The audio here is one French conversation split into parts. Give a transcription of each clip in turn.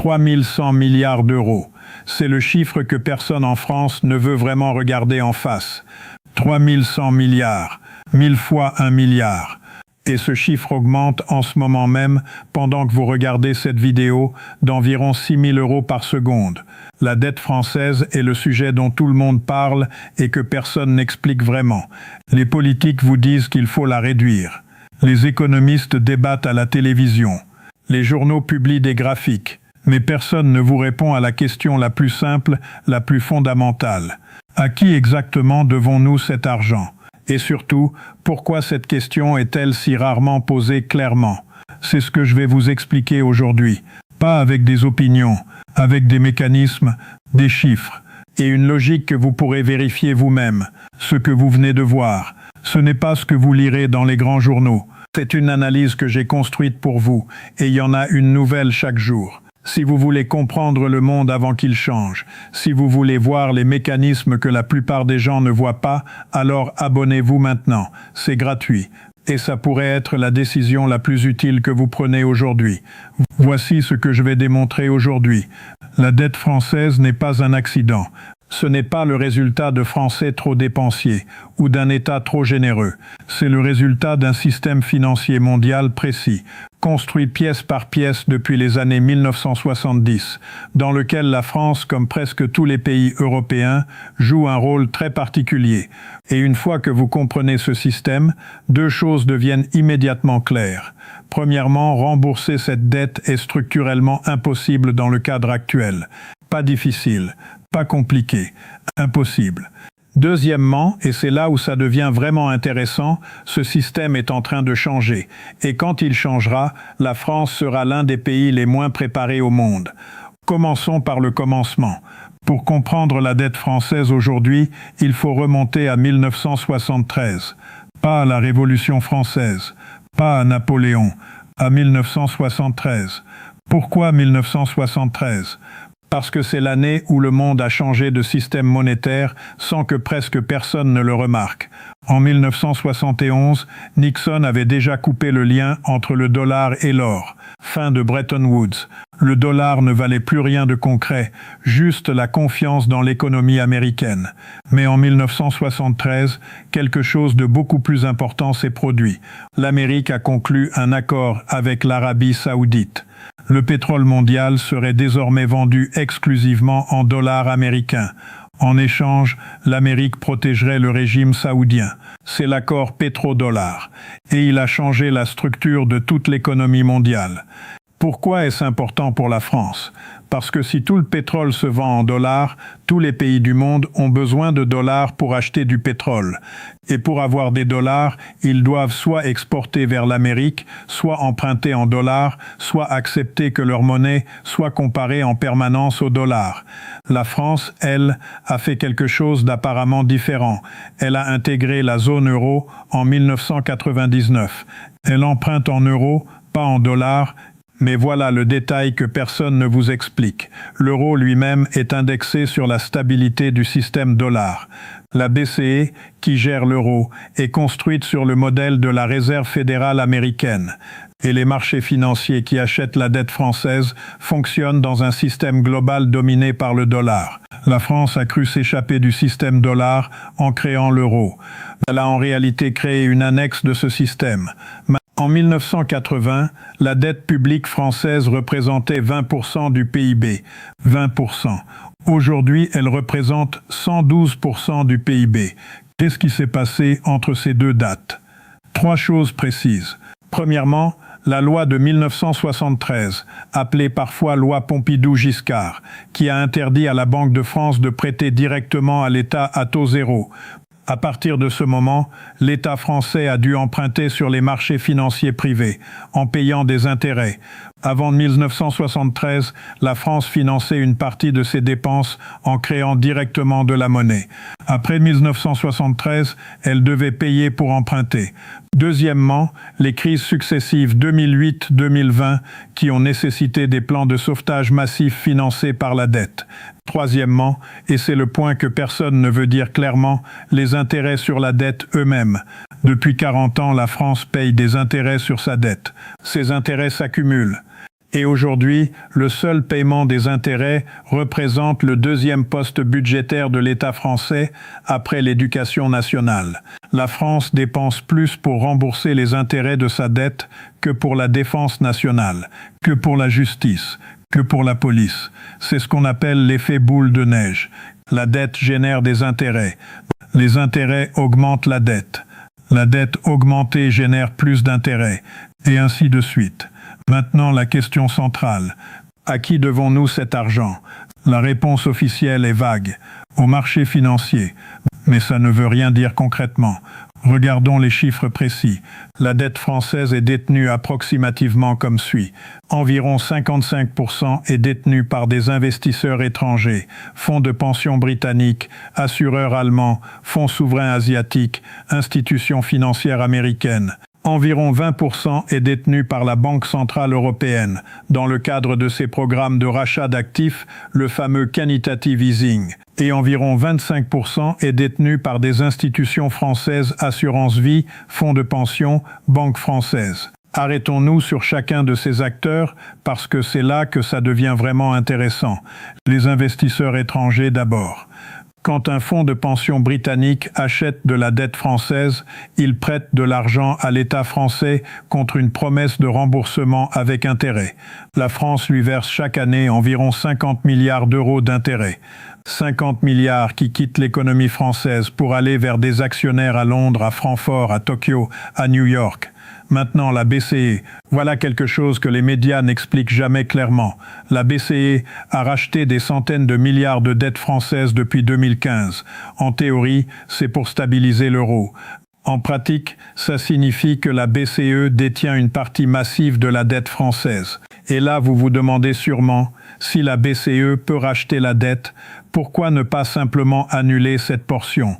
3100 milliards d'euros. C'est le chiffre que personne en France ne veut vraiment regarder en face. 3100 milliards, 1000 fois 1 milliard. Et ce chiffre augmente en ce moment même, pendant que vous regardez cette vidéo, d'environ 6 000 euros par seconde. La dette française est le sujet dont tout le monde parle et que personne n'explique vraiment. Les politiques vous disent qu'il faut la réduire. Les économistes débattent à la télévision. Les journaux publient des graphiques. Mais personne ne vous répond à la question la plus simple, la plus fondamentale. À qui exactement devons-nous cet argent ? Et surtout, pourquoi cette question est-elle si rarement posée clairement? C'est ce que je vais vous expliquer aujourd'hui. Pas avec des opinions, avec des mécanismes, des chiffres, et une logique que vous pourrez vérifier vous-même. Ce que vous venez de voir, ce n'est pas ce que vous lirez dans les grands journaux. C'est une analyse que j'ai construite pour vous, et il y en a une nouvelle chaque jour. Si vous voulez comprendre le monde avant qu'il change, si vous voulez voir les mécanismes que la plupart des gens ne voient pas, alors abonnez-vous maintenant. C'est gratuit. Et ça pourrait être la décision la plus utile que vous prenez aujourd'hui. Voici ce que je vais démontrer aujourd'hui. La dette française n'est pas un accident. Ce n'est pas le résultat de Français trop dépensiers ou d'un État trop généreux. C'est le résultat d'un système financier mondial précis, construit pièce par pièce depuis les années 1970, dans lequel la France, comme presque tous les pays européens, joue un rôle très particulier. Et une fois que vous comprenez ce système, deux choses deviennent immédiatement claires. Premièrement, rembourser cette dette est structurellement impossible dans le cadre actuel. Pas difficile, pas compliqué, impossible. Deuxièmement, et c'est là où ça devient vraiment intéressant, ce système est en train de changer. Et quand il changera, la France sera l'un des pays les moins préparés au monde. Commençons par le commencement. Pour comprendre la dette française aujourd'hui, il faut remonter à 1973. Pas à la Révolution française, pas à Napoléon, à 1973. Pourquoi 1973 ? Parce que c'est l'année où le monde a changé de système monétaire sans que presque personne ne le remarque. En 1971, Nixon avait déjà coupé le lien entre le dollar et l'or. Fin de Bretton Woods. Le dollar ne valait plus rien de concret, juste la confiance dans l'économie américaine. Mais en 1973, quelque chose de beaucoup plus important s'est produit. L'Amérique a conclu un accord avec l'Arabie saoudite. Le pétrole mondial serait désormais vendu exclusivement en dollars américains. En échange, l'Amérique protégerait le régime saoudien. C'est l'accord pétrodollar. Et il a changé la structure de toute l'économie mondiale. Pourquoi est-ce important pour la France ? Parce que si tout le pétrole se vend en dollars, tous les pays du monde ont besoin de dollars pour acheter du pétrole. Et pour avoir des dollars, ils doivent soit exporter vers l'Amérique, soit emprunter en dollars, soit accepter que leur monnaie soit comparée en permanence au dollar. La France, elle, a fait quelque chose d'apparemment différent. Elle a intégré la zone euro en 1999. Elle emprunte en euros, pas en dollars. Mais voilà le détail que personne ne vous explique. L'euro lui-même est indexé sur la stabilité du système dollar. La BCE, qui gère l'euro, est construite sur le modèle de la Réserve fédérale américaine. Et les marchés financiers qui achètent la dette française fonctionnent dans un système global dominé par le dollar. La France a cru s'échapper du système dollar en créant l'euro. Elle a en réalité créé une annexe de ce système. En 1980, la dette publique française représentait 20% du PIB. 20%. Aujourd'hui, elle représente 112% du PIB. Qu'est-ce qui s'est passé entre ces deux dates ? Trois choses précises. Premièrement, la loi de 1973, appelée parfois loi Pompidou-Giscard, qui a interdit à la Banque de France de prêter directement à l'État à taux zéro. À partir de ce moment, l'État français a dû emprunter sur les marchés financiers privés, en payant des intérêts. Avant 1973, la France finançait une partie de ses dépenses en créant directement de la monnaie. Après 1973, elle devait payer pour emprunter. Deuxièmement, les crises successives 2008-2020 qui ont nécessité des plans de sauvetage massifs financés par la dette. Troisièmement, et c'est le point que personne ne veut dire clairement, les intérêts sur la dette eux-mêmes. Depuis 40 ans, la France paye des intérêts sur sa dette. Ces intérêts s'accumulent. Et aujourd'hui, le seul paiement des intérêts représente le deuxième poste budgétaire de l'État français après l'éducation nationale. La France dépense plus pour rembourser les intérêts de sa dette que pour la défense nationale, que pour la justice, que pour la police. C'est ce qu'on appelle l'effet boule de neige. La dette génère des intérêts. Les intérêts augmentent la dette. La dette augmentée génère plus d'intérêts, et ainsi de suite. Maintenant, la question centrale. À qui devons-nous cet argent? La réponse officielle est vague. Au marché financier. Mais ça ne veut rien dire concrètement. Regardons les chiffres précis. La dette française est détenue approximativement comme suit. Environ 55% est détenue par des investisseurs étrangers, fonds de pension britanniques, assureurs allemands, fonds souverains asiatiques, institutions financières américaines. Environ 20% est détenu par la Banque centrale européenne, dans le cadre de ses programmes de rachat d'actifs, le fameux quantitative easing. Et environ 25% est détenu par des institutions françaises, assurance vie, fonds de pension, banques françaises. Arrêtons-nous sur chacun de ces acteurs parce que c'est là que ça devient vraiment intéressant. Les investisseurs étrangers d'abord. Quand un fonds de pension britannique achète de la dette française, il prête de l'argent à l'État français contre une promesse de remboursement avec intérêt. La France lui verse chaque année environ 50 milliards d'euros d'intérêt. 50 milliards qui quittent l'économie française pour aller vers des actionnaires à Londres, à Francfort, à Tokyo, à New York. Maintenant, la BCE. Voilà quelque chose que les médias n'expliquent jamais clairement. La BCE a racheté des centaines de milliards de dettes françaises depuis 2015. En théorie, c'est pour stabiliser l'euro. En pratique, ça signifie que la BCE détient une partie massive de la dette française. Et là, vous vous demandez sûrement, si la BCE peut racheter la dette, pourquoi ne pas simplement annuler cette portion ?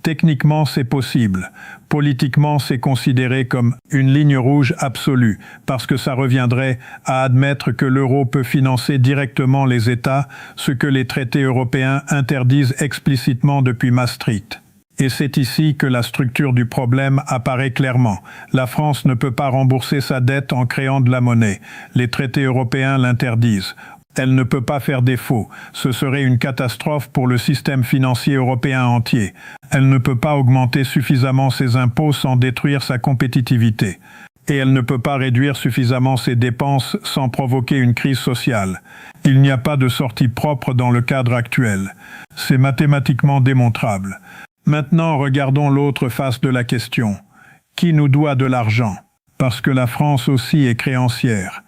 Techniquement, c'est possible. Politiquement, c'est considéré comme une ligne rouge absolue, parce que ça reviendrait à admettre que l'euro peut financer directement les États, ce que les traités européens interdisent explicitement depuis Maastricht. Et c'est ici que la structure du problème apparaît clairement. La France ne peut pas rembourser sa dette en créant de la monnaie. Les traités européens l'interdisent. Elle ne peut pas faire défaut. Ce serait une catastrophe pour le système financier européen entier. Elle ne peut pas augmenter suffisamment ses impôts sans détruire sa compétitivité. Et elle ne peut pas réduire suffisamment ses dépenses sans provoquer une crise sociale. Il n'y a pas de sortie propre dans le cadre actuel. C'est mathématiquement démontrable. Maintenant, regardons l'autre face de la question. Qui nous doit de l'argent? Parce que la France aussi est créancière.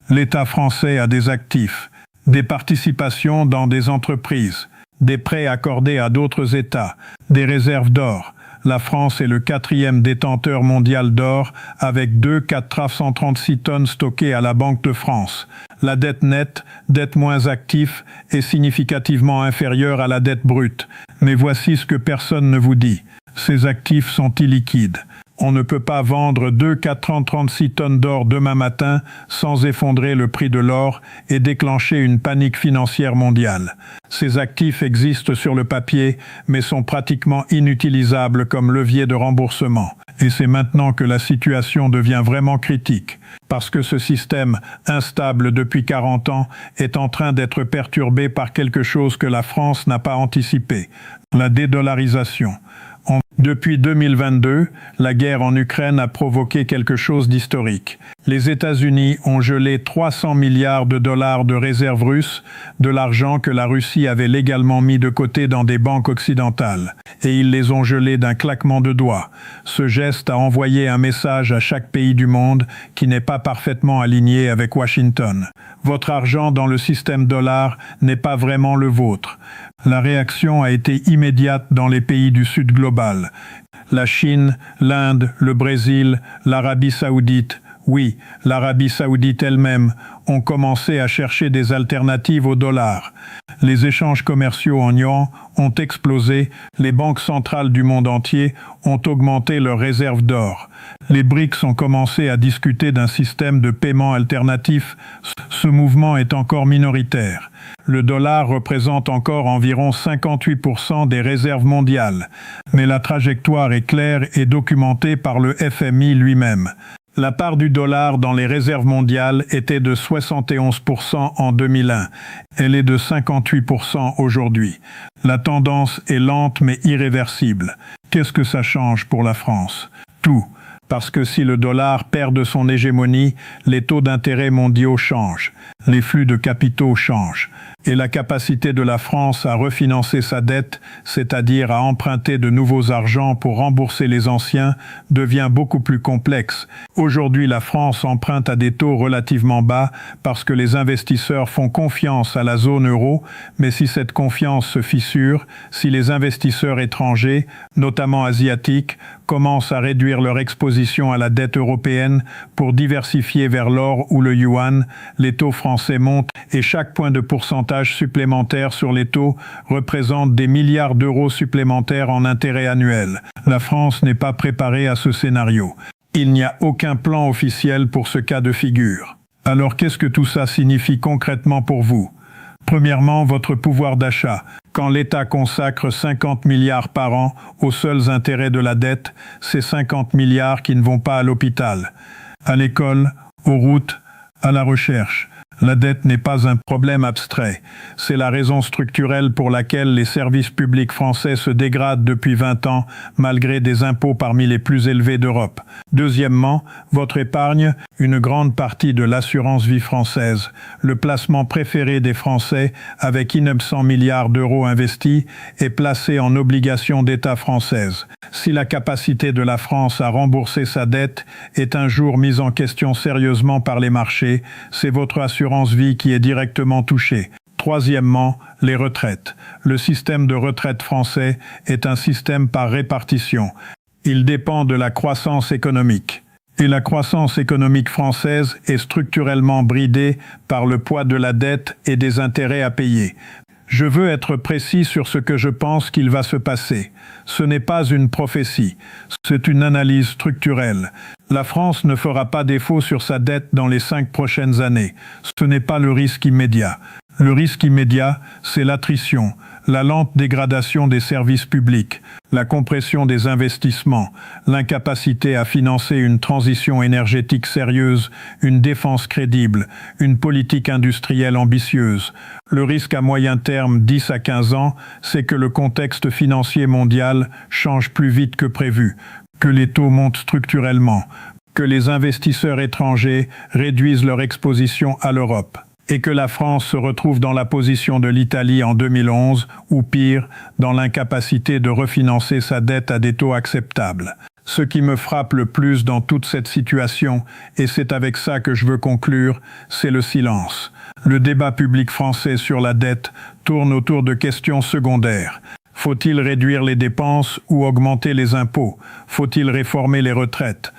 L'État français a des actifs, des participations dans des entreprises, des prêts accordés à d'autres États, des réserves d'or. La France est le 4e détenteur mondial d'or avec 2,436 tonnes stockées à la Banque de France. La dette nette, dette moins actif, est significativement inférieure à la dette brute. Mais voici ce que personne ne vous dit. Ces actifs sont illiquides. On ne peut pas vendre 2,436 tonnes d'or demain matin sans effondrer le prix de l'or et déclencher une panique financière mondiale. Ces actifs existent sur le papier, mais sont pratiquement inutilisables comme levier de remboursement. Et c'est maintenant que la situation devient vraiment critique, parce que ce système, instable depuis 40 ans, est en train d'être perturbé par quelque chose que la France n'a pas anticipé, la dédollarisation. Depuis 2022, la guerre en Ukraine a provoqué quelque chose d'historique. Les États-Unis ont gelé 300 milliards de dollars de réserves russes, de l'argent que la Russie avait légalement mis de côté dans des banques occidentales. Et ils les ont gelés d'un claquement de doigts. Ce geste a envoyé un message à chaque pays du monde qui n'est pas parfaitement aligné avec Washington. Votre argent dans le système dollar n'est pas vraiment le vôtre. La réaction a été immédiate dans les pays du Sud global. La Chine, l'Inde, le Brésil, l'Arabie saoudite, oui, l'Arabie saoudite elle-même, ont commencé à chercher des alternatives au dollar. Les échanges commerciaux en yuan ont explosé, les banques centrales du monde entier ont augmenté leurs réserves d'or. Les BRICS ont commencé à discuter d'un système de paiement alternatif. Ce mouvement est encore minoritaire. Le dollar représente encore environ 58% des réserves mondiales. Mais la trajectoire est claire et documentée par le FMI lui-même. La part du dollar dans les réserves mondiales était de 71% en 2001. Elle est de 58% aujourd'hui. La tendance est lente mais irréversible. Qu'est-ce que ça change pour la France? Tout. Parce que si le dollar perd de son hégémonie, les taux d'intérêt mondiaux changent, les flux de capitaux changent, et la capacité de la France à refinancer sa dette, c'est-à-dire à emprunter de nouveaux argents pour rembourser les anciens, devient beaucoup plus complexe. Aujourd'hui, la France emprunte à des taux relativement bas parce que les investisseurs font confiance à la zone euro, mais si cette confiance se fissure, si les investisseurs étrangers, notamment asiatiques, commencent à réduire leur exposition à la dette européenne pour diversifier vers l'or ou le yuan, les taux français montent et chaque point de pourcentage supplémentaire sur les taux représente des milliards d'euros supplémentaires en intérêts annuels. La France n'est pas préparée à ce scénario. Il n'y a aucun plan officiel pour ce cas de figure. Alors qu'est-ce que tout ça signifie concrètement pour vous? Premièrement, votre pouvoir d'achat. Quand l'État consacre 50 milliards par an aux seuls intérêts de la dette, c'est 50 milliards qui ne vont pas à l'hôpital, à l'école, aux routes, à la recherche. La dette n'est pas un problème abstrait. C'est la raison structurelle pour laquelle les services publics français se dégradent depuis 20 ans, malgré des impôts parmi les plus élevés d'Europe. Deuxièmement, votre épargne, une grande partie de l'assurance vie française, le placement préféré des Français, avec 900 milliards d'euros investis, est placé en obligations d'État françaises. Si la capacité de la France à rembourser sa dette est un jour mise en question sérieusement par les marchés, c'est votre assurance vie qui est directement touchée. Troisièmement, les retraites. Le système de retraite français est un système par répartition. Il dépend de la croissance économique. Et la croissance économique française est structurellement bridée par le poids de la dette et des intérêts à payer. Je veux être précis sur ce que je pense qu'il va se passer. Ce n'est pas une prophétie, c'est une analyse structurelle. La France ne fera pas défaut sur sa dette dans les 5 prochaines années. Ce n'est pas le risque immédiat. Le risque immédiat, c'est l'attrition, la lente dégradation des services publics, la compression des investissements, l'incapacité à financer une transition énergétique sérieuse, une défense crédible, une politique industrielle ambitieuse. Le risque à moyen terme, 10 à 15 ans, c'est que le contexte financier mondial change plus vite que prévu, que les taux montent structurellement, que les investisseurs étrangers réduisent leur exposition à l'Europe, et que la France se retrouve dans la position de l'Italie en 2011, ou pire, dans l'incapacité de refinancer sa dette à des taux acceptables. Ce qui me frappe le plus dans toute cette situation, et c'est avec ça que je veux conclure, c'est le silence. Le débat public français sur la dette tourne autour de questions secondaires. Faut-il réduire les dépenses ou augmenter les impôts? Faut-il réformer les retraites?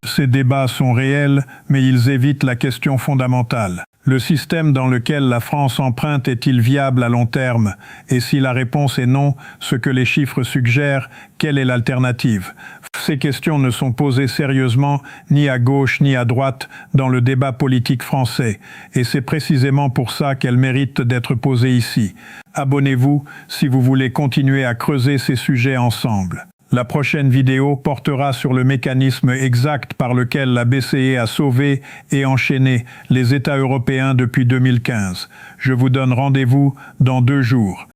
Ces débats sont réels, mais ils évitent la question fondamentale. Le système dans lequel la France emprunte est-il viable à long terme? Et si la réponse est non, ce que les chiffres suggèrent, quelle est l'alternative? Ces questions ne sont posées sérieusement ni à gauche ni à droite dans le débat politique français, et c'est précisément pour ça qu'elles méritent d'être posées ici. Abonnez-vous si vous voulez continuer à creuser ces sujets ensemble. La prochaine vidéo portera sur le mécanisme exact par lequel la BCE a sauvé et enchaîné les États européens depuis 2015. Je vous donne rendez-vous dans 2 jours.